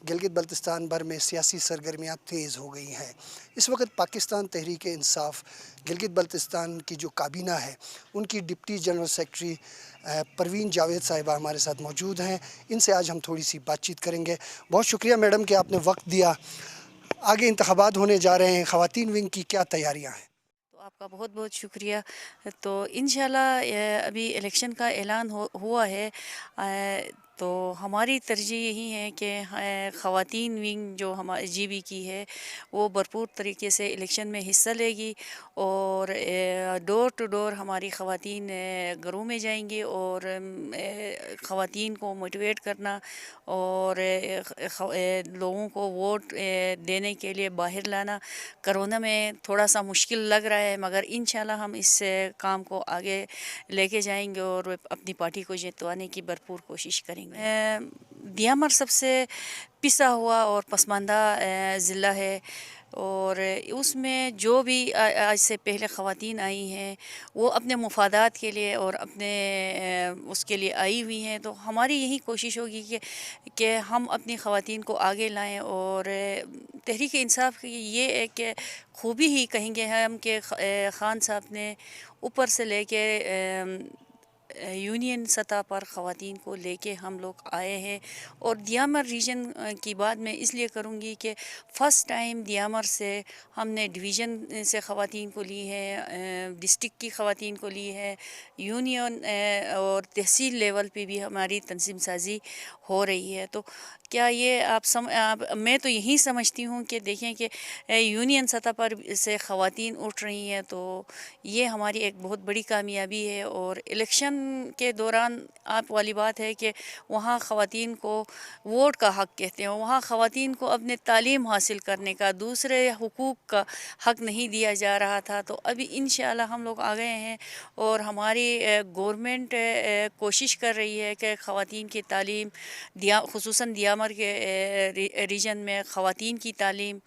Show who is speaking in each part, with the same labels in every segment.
Speaker 1: گلگت بلتستان بھر میں سیاسی سرگرمیاں تیز ہو گئی ہیں۔ اس وقت پاکستان تحریک انصاف گلگت بلتستان کی جو کابینہ ہے ان کی deputy general secretary Parveen Javed صاحبہ ہمارے ساتھ موجود ہیں۔ ان سے آج ہم تھوڑی سی بات چیت کریں گے۔ بہت شکریہ میڈم کہ آپ نے وقت دیا۔ آگے انتخابات ہونے جا رہے ہیں، خواتین ونگ کی کیا تیاریاں ہیں؟
Speaker 2: تو آپ کا بہت بہت شکریہ۔ تو انشاءاللہ ابھی الیکشن کا اعلان ہوا ہے، تو ہماری ترجیح یہی ہے کہ خواتین ونگ جو ہماری جی بی کی ہے وہ بھرپور طریقے سے الیکشن میں حصہ لے گی، اور ڈور ٹو ڈور ہماری خواتین گھروں میں جائیں گی اور خواتین کو موٹیویٹ کرنا اور لوگوں کو ووٹ دینے کے لیے باہر لانا۔ کرونا میں تھوڑا سا مشکل لگ رہا ہے، مگر انشاءاللہ ہم اس کام کو آگے لے کے جائیں گے اور اپنی پارٹی کو جتوانے کی بھرپور کوشش کریں گے۔ دیامر سب سے پسا ہوا اور پسماندہ ضلع ہے، اور اس میں جو بھی آج سے پہلے خواتین آئی ہیں وہ اپنے مفادات کے لیے اور اپنے اس کے لیے آئی ہوئی ہیں، تو ہماری یہی کوشش ہوگی کہ ہم اپنی خواتین کو آگے لائیں۔ اور تحریک انصاف کی یہ ایک خوبی ہی کہیں گے ہم کہ خان صاحب نے اوپر سے لے کے یونین سطح پر خواتین کو لے کے ہم لوگ آئے ہیں۔ اور دیامر ریجن کی بات میں اس لیے کروں گی کہ فرسٹ ٹائم دیامر سے ہم نے ڈویژن سے خواتین کو لی ہے، ڈسٹرکٹ کی خواتین کو لی ہے، یونین اور تحصیل لیول پہ بھی ہماری تنظیم سازی ہو رہی ہے۔ تو کیا یہ میں تو یہی سمجھتی ہوں کہ دیکھیں کہ یونین سطح پر سے خواتین اٹھ رہی ہیں، تو یہ ہماری ایک بہت بڑی کامیابی ہے۔ اور الیکشن کے دوران آپ والی بات ہے کہ وہاں خواتین کو ووٹ کا حق کہتے ہیں، وہاں خواتین کو اپنے تعلیم حاصل کرنے کا، دوسرے حقوق کا حق نہیں دیا جا رہا تھا۔ تو ابھی انشاءاللہ ہم لوگ آ گئے ہیں، اور ہماری گورنمنٹ کوشش کر رہی ہے کہ خواتین کی تعلیم، خصوصاً دیامر کے ریجن میں خواتین کی تعلیم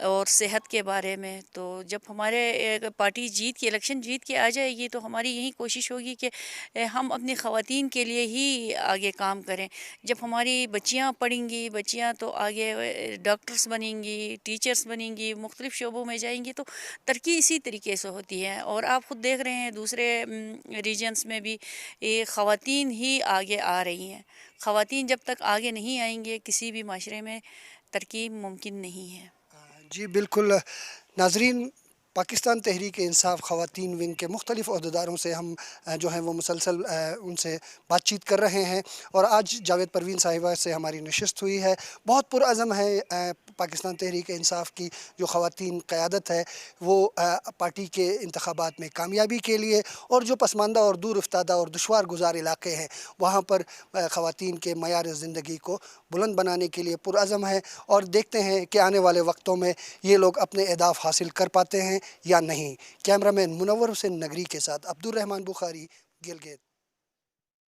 Speaker 2: اور صحت کے بارے میں، تو جب ہمارے پارٹی الیکشن جیت کے آ جائے گی تو ہماری یہی کوشش ہوگی کہ ہم اپنی خواتین کے لیے ہی آگے کام کریں۔ جب ہماری بچیاں پڑھیں گی، بچیاں تو آگے ڈاکٹرز بنیں گی، ٹیچرز بنیں گی، مختلف شعبوں میں جائیں گی، تو ترقی اسی طریقے سے ہوتی ہے۔ اور آپ خود دیکھ رہے ہیں دوسرے ریجنز میں بھی خواتین ہی آگے آ رہی ہیں۔ خواتین جب تک آگے نہیں آئیں گے کسی بھی معاشرے میں ترقی ممکن نہیں ہے۔
Speaker 1: جی بالکل ناظرین، پاکستان تحریک انصاف خواتین ونگ کے مختلف عہدیداروں سے ہم جو ہیں وہ مسلسل ان سے بات چیت کر رہے ہیں، اور آج جاوید پروین صاحبہ سے ہماری نشست ہوئی ہے۔ بہت پرعزم ہے پاکستان تحریک انصاف کی جو خواتین قیادت ہے وہ پارٹی کے انتخابات میں کامیابی کے لیے، اور جو پسماندہ اور دور افتادہ اور دشوار گزار علاقے ہیں وہاں پر خواتین کے معیار زندگی کو بلند بنانے کے لیے پرعزم ہے، اور دیکھتے ہیں کہ آنے والے وقتوں میں یہ لوگ اپنے اہداف حاصل کر پاتے ہیں یا نہیں۔ کیمرہ مین منور حسین نگری کے ساتھ عبدالرحمن بخاری، گلگت۔